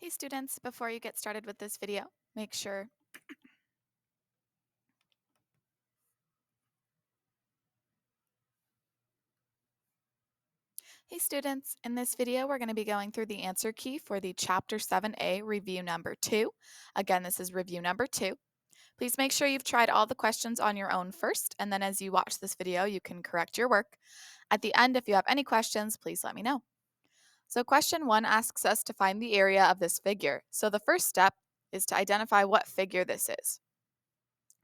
Hey students, before you get started with this video, make sure Hey students, in this video we're going to be going through the answer key for the Chapter 7A review number 2. Again, this is review number 2. Please make sure you've tried all the questions on your own first, and then as you watch this video, you can correct your work. At the end, if you have any questions, please let me know. So question 1 asks us to find the area of this figure. So the first step is to identify what figure this is.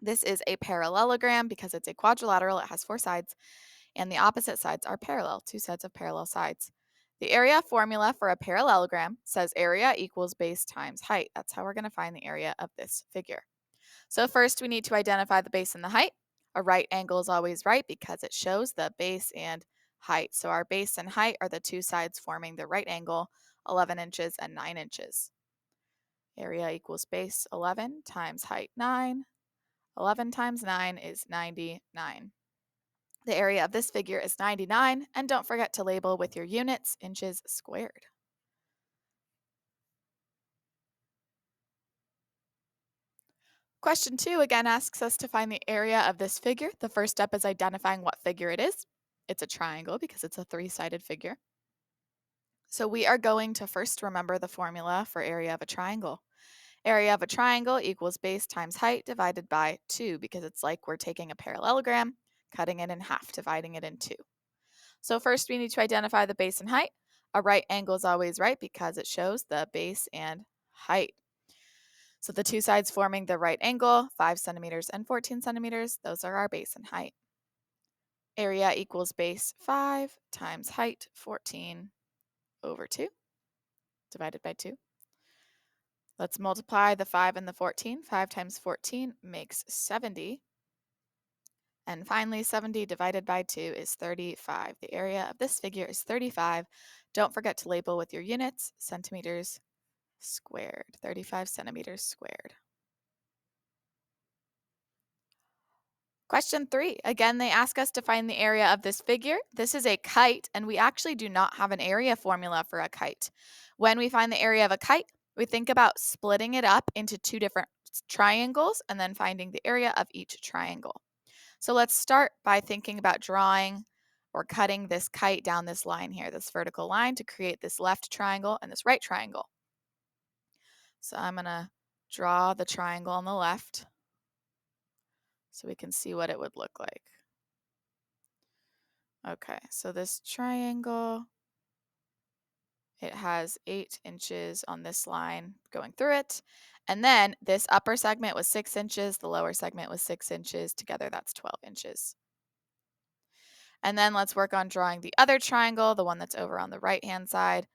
This is a parallelogram because it's a quadrilateral, it has 4 sides, and the opposite sides are parallel, 2 sets of parallel sides. The area formula for a parallelogram says area equals base times height. That's how we're going to find the area of this figure. So first we need to identify the base and the height. A right angle is always right because it shows the base and height. So our base and height are the 2 sides forming the right angle, 11 inches and 9 inches. Area equals base 11 times height 9. 11 times 9 is 99. The area of this figure is 99, and don't forget to label with your units, inches squared. Question 2 again asks us to find the area of this figure. The first step is identifying what figure it is. It's a triangle because it's a 3-sided figure. So we are going to first remember the formula for area of a triangle. Area of a triangle equals base times height divided by 2 because it's like we're taking a parallelogram, cutting it in half, dividing it in 2. So first we need to identify the base and height. A right angle is always right because it shows the base and height. So the 2 sides forming the right angle, 5 centimeters and 14 centimeters, those are our base and height. Area equals base 5 times height 14 over 2 divided by 2. Let's multiply the 5 and the 14. 5 times 14 makes 70. And finally, 70 divided by 2 is 35. The area of this figure is 35. Don't forget to label with your units, centimeters squared, 35 centimeters squared. Question 3. Again, they ask us to find the area of this figure. This is a kite, and we actually do not have an area formula for a kite. When we find the area of a kite, we think about splitting it up into 2 different triangles and then finding the area of each triangle. So let's start by thinking about drawing or cutting this kite down this line here, this vertical line, to create this left triangle and this right triangle. So I'm going to draw the triangle on the left so we can see what it would look like. Okay, so this triangle, it has 8 inches on this line going through it. And then this upper segment was 6 inches, the lower segment was 6 inches. Together, that's 12 inches. And then let's work on drawing the other triangle, the one that's over on the right-hand side.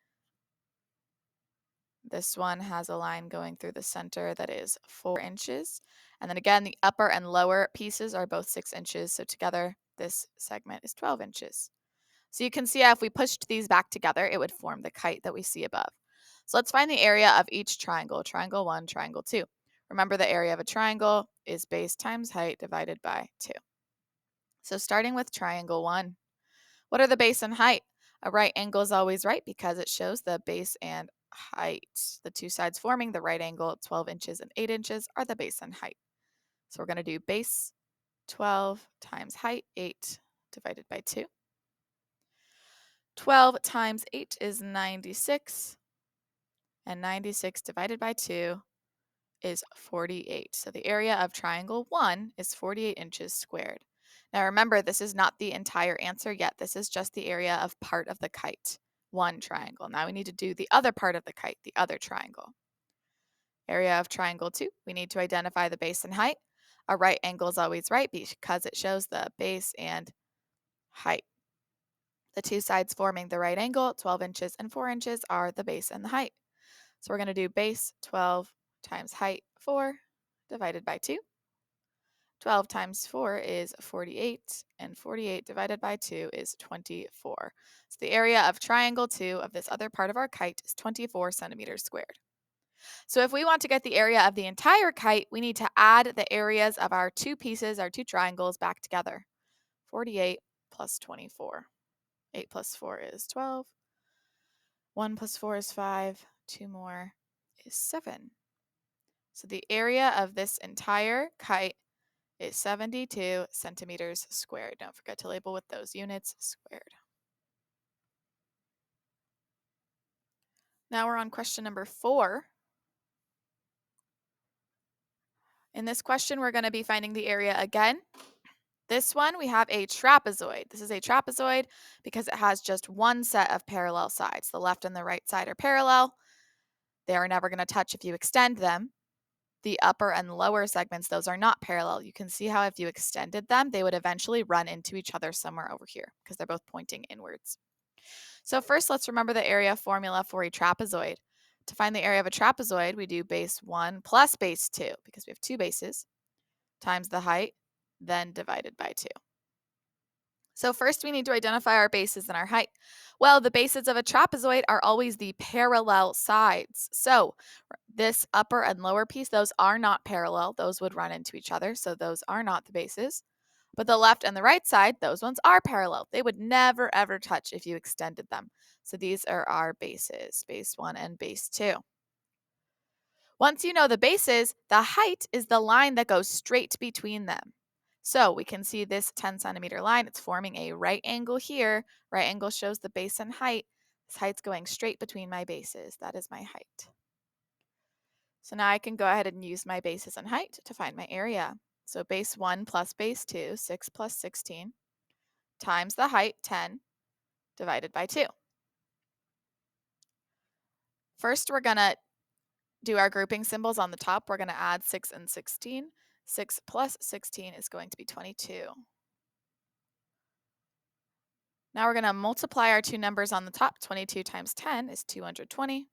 This one has a line going through the center that is 4 inches. And then again, the upper and lower pieces are both 6 inches. So together, this segment is 12 inches. So you can see how if we pushed these back together, it would form the kite that we see above. So let's find the area of each triangle, triangle 1, triangle 2. Remember, the area of a triangle is base times height divided by 2. So starting with triangle 1, what are the base and height? A right angle is always right because it shows the base and height. The 2 sides forming the right angle, 12 inches and 8 inches, are the base and height. So we're going to do base 12 times height, 8 divided by 2. 12 times 8 is 96, and 96 divided by 2 is 48. So the area of triangle 1 is 48 inches squared. Now remember, this is not the entire answer yet. This is just the area of part of the kite, one triangle. Now we need to do the other part of the kite, the other triangle. Area of triangle 2, we need to identify the base and height. A right angle is always right because it shows the base and height. The 2 sides forming the right angle, 12 inches and 4 inches, are the base and the height. So we're going to do base 12 times height 4 divided by 2. 12 times 4 is 48, and 48 divided by 2 is 24. So the area of triangle 2 of this other part of our kite is 24 centimeters squared. So if we want to get the area of the entire kite, we need to add the areas of our 2 pieces, our 2 triangles, back together. 48 plus 24. 8 plus 4 is 12. 1 plus 4 is 5. 2 more is 7. So the area of this entire kite is 72 centimeters squared. Don't forget to label with those units squared. Now we're on question number 4. In this question, we're going to be finding the area again. This one, we have a trapezoid. This is a trapezoid because it has just one set of parallel sides. The left and the right side are parallel. They are never going to touch if you extend them. The upper and lower segments, those are not parallel. You can see how if you extended them, they would eventually run into each other somewhere over here because they're both pointing inwards. So first, let's remember the area formula for a trapezoid. To find the area of a trapezoid, we do base 1 plus base 2, because we have two bases, times the height, then divided by 2. So first, we need to identify our bases and our height. Well, the bases of a trapezoid are always the parallel sides. So this upper and lower piece, those are not parallel. Those would run into each other, so those are not the bases. But the left and the right side, those ones are parallel. They would never, ever touch if you extended them. So these are our bases, base 1 and base 2. Once you know the bases, the height is the line that goes straight between them. So we can see this 10 centimeter line. It's forming a right angle here. Right angle shows the base and height. This height's going straight between my bases. That is my height. So now I can go ahead and use my bases and height to find my area. So base 1 plus base 2, 6 plus 16, times the height, 10, divided by 2. First, we're going to do our grouping symbols on the top. We're going to add 6 and 16. 6 plus 16 is going to be 22. Now we're going to multiply our two numbers on the top. 22 times 10 is 220.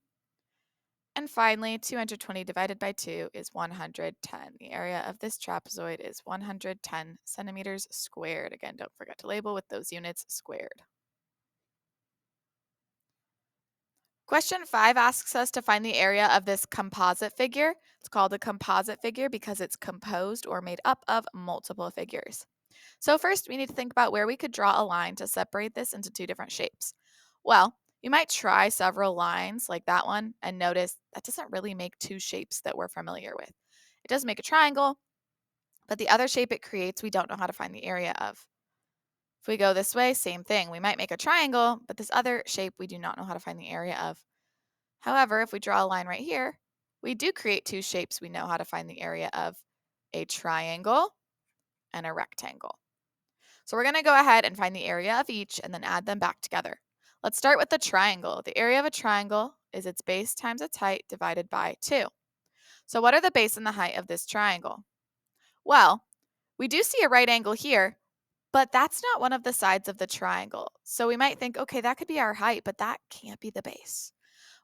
And finally, 220 divided by 2 is 110. The area of this trapezoid is 110 centimeters squared. Again, don't forget to label with those units squared. Question 5 asks us to find the area of this composite figure. It's called a composite figure because it's composed or made up of multiple figures. So first, we need to think about where we could draw a line to separate this into two different shapes. Well, you might try several lines like that one and notice that doesn't really make two shapes that we're familiar with. It does make a triangle, but the other shape it creates, we don't know how to find the area of. If we go this way, same thing. We might make a triangle, but this other shape we do not know how to find the area of. However, if we draw a line right here, we do create two shapes we know how to find the area of: a triangle and a rectangle. So we're going to go ahead and find the area of each and then add them back together. Let's start with the triangle. The area of a triangle is its base times its height divided by 2. So what are the base and the height of this triangle? Well, we do see a right angle here, but that's not one of the sides of the triangle. So we might think, okay, that could be our height, but that can't be the base.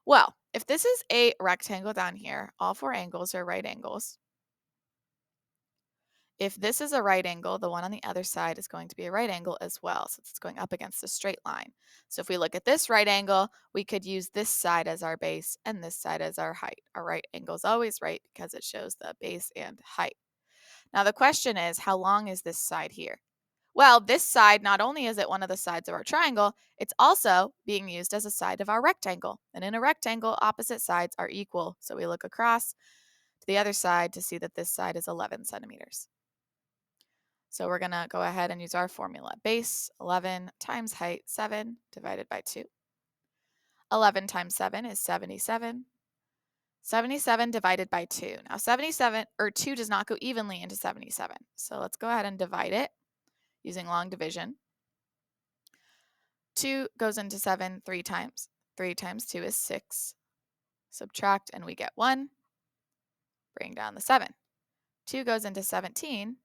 Well, if this is a rectangle down here, all four angles are right angles. If this is a right angle, the one on the other side is going to be a right angle as well, since it's going up against a straight line. So if we look at this right angle, we could use this side as our base and this side as our height. Our right angle is always right because it shows the base and height. Now the question is, how long is this side here? Well, this side, not only is it one of the sides of our triangle, it's also being used as a side of our rectangle. And in a rectangle, opposite sides are equal. So we look across to the other side to see that this side is 11 centimeters. So we're going to go ahead and use our formula. Base 11 times height 7 divided by 2. 11 times 7 is 77. 77 divided by 2. Now 77 or 2 does not go evenly into 77. So let's go ahead and divide it using long division. 2 goes into 7 3 times. 3 times 2 is 6. Subtract and we get 1. Bring down the 7. 2 goes into 17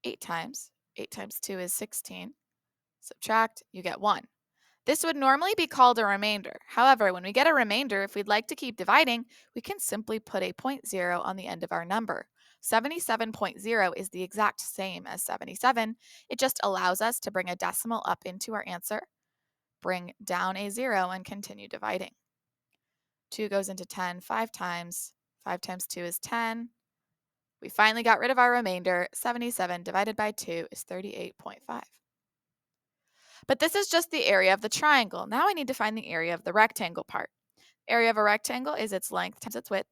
8 times. 8 times 2 is 16. Subtract, you get 1. This would normally be called a remainder. However, when we get a remainder, if we'd like to keep dividing, we can simply put a 0.0 on the end of our number. 77.0 is the exact same as 77. It just allows us to bring a decimal up into our answer, bring down a 0, and continue dividing. 2 goes into 10 5 times. 5 times 2 is 10. We finally got rid of our remainder. 77 divided by 2 is 38.5. But this is just the area of the triangle. Now I need to find the area of the rectangle part. Area of a rectangle is its length times its width.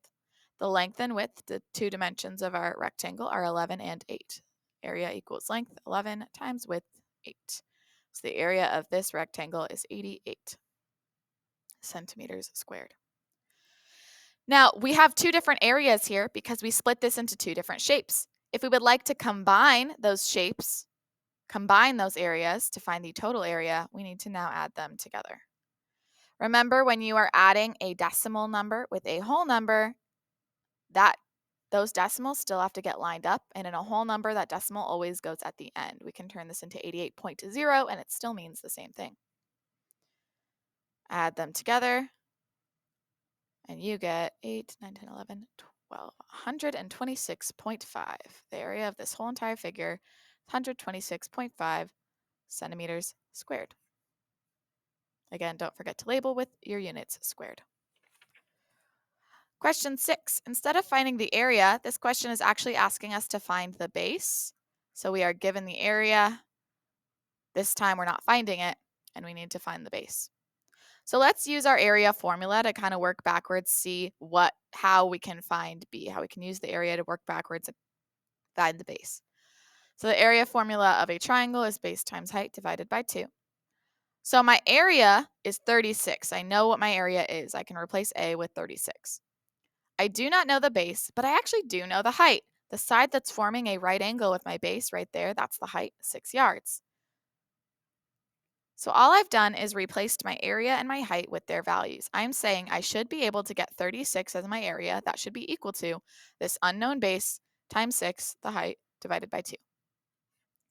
The length and width, the two dimensions of our rectangle, are 11 and 8. Area equals length, 11 times width, 8. So the area of this rectangle is 88 centimeters squared. Now, we have two different areas here because we split this into two different shapes. If we would like to combine those shapes, combine those areas to find the total area, we need to now add them together. Remember, when you are adding a decimal number with a whole number, those decimals still have to get lined up, and in a whole number, that decimal always goes at the end. We can turn this into 88.0, and it still means the same thing. Add them together, and you get 8, 9, 10, 11, 12, 126.5. The area of this whole entire figure is 126.5 centimeters squared. Again, don't forget to label with your units squared. Question 6. Instead of finding the area, this question is actually asking us to find the base. So we are given the area. This time we're not finding it, and we need to find the base. So let's use our area formula to kind of work backwards, see how we can find B, how we can use the area to work backwards and find the base. So the area formula of a triangle is base times height divided by 2. So my area is 36. I know what my area is. I can replace A with 36. I do not know the base, but I actually do know the height. The side that's forming a right angle with my base right there, that's the height, 6 yards. So all I've done is replaced my area and my height with their values. I'm saying I should be able to get 36 as my area. That should be equal to this unknown base times 6, the height, divided by 2.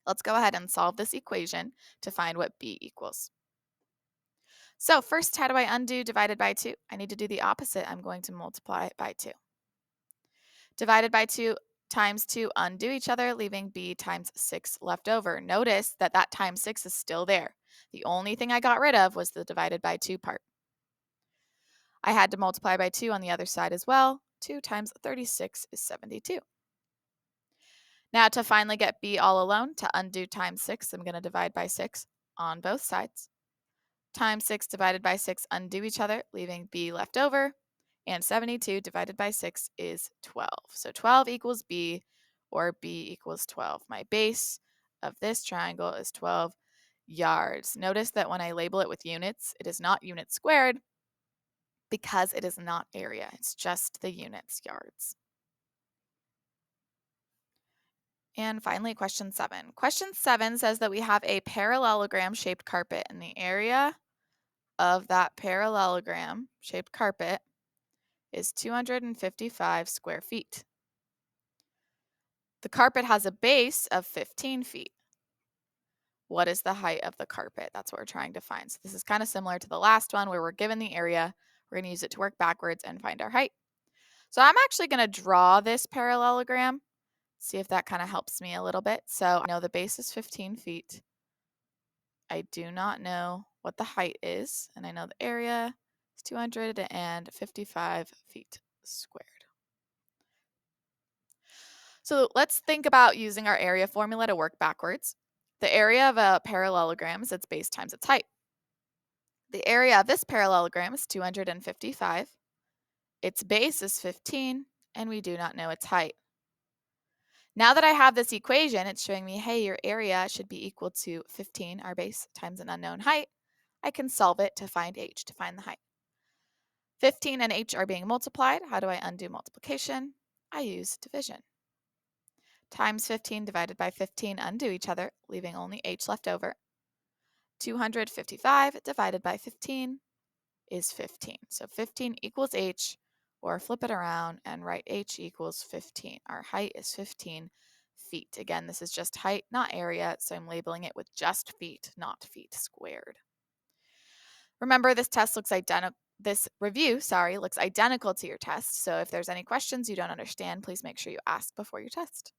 Let's go ahead and solve this equation to find what B equals. So first, how do I undo divided by 2? I need to do the opposite. I'm going to multiply it by 2. Divided by 2 times 2 undo each other, leaving B times 6 left over. Notice that that times 6 is still there. The only thing I got rid of was the divided by 2 part. I had to multiply by 2 on the other side as well. 2 times 36 is 72. Now to finally get B all alone, to undo times 6, I'm going to divide by 6 on both sides. Times 6 divided by 6 undo each other, leaving B left over. And 72 divided by 6 is 12. So 12 equals B, or B equals 12. My base of this triangle is 12 yards. Notice that when I label it with units, it is not units squared because it is not area. It's just the units, yards. And finally, question 7. Question 7 says that we have a parallelogram-shaped carpet, and the area of that parallelogram-shaped carpet is 255 square feet. The carpet has a base of 15 feet. What is the height of the carpet? That's what we're trying to find. So this is kind of similar to the last one where we're given the area. We're going to use it to work backwards and find our height. So I'm actually going to draw this parallelogram, see if that kind of helps me a little bit. So I know the base is 15 feet. I do not know what the height is, and I know the area is 255 feet squared. So let's think about using our area formula to work backwards. The area of a parallelogram is its base times its height. The area of this parallelogram is 255. Its base is 15, and we do not know its height. Now that I have this equation, it's showing me, hey, your area should be equal to 15, our base, times an unknown height. I can solve it to find h, to find the height. 15 and h are being multiplied. How do I undo multiplication? I use division. Times 15 divided by 15 undo each other, leaving only h left over. 255 divided by 15 is 15. So 15 equals h, or flip it around and write h equals 15. Our height is 15 feet. Again, this is just height, not area, so I'm labeling it with just feet, not feet squared. Remember, this review looks identical to your test. So if there's any questions you don't understand, please make sure you ask before your test.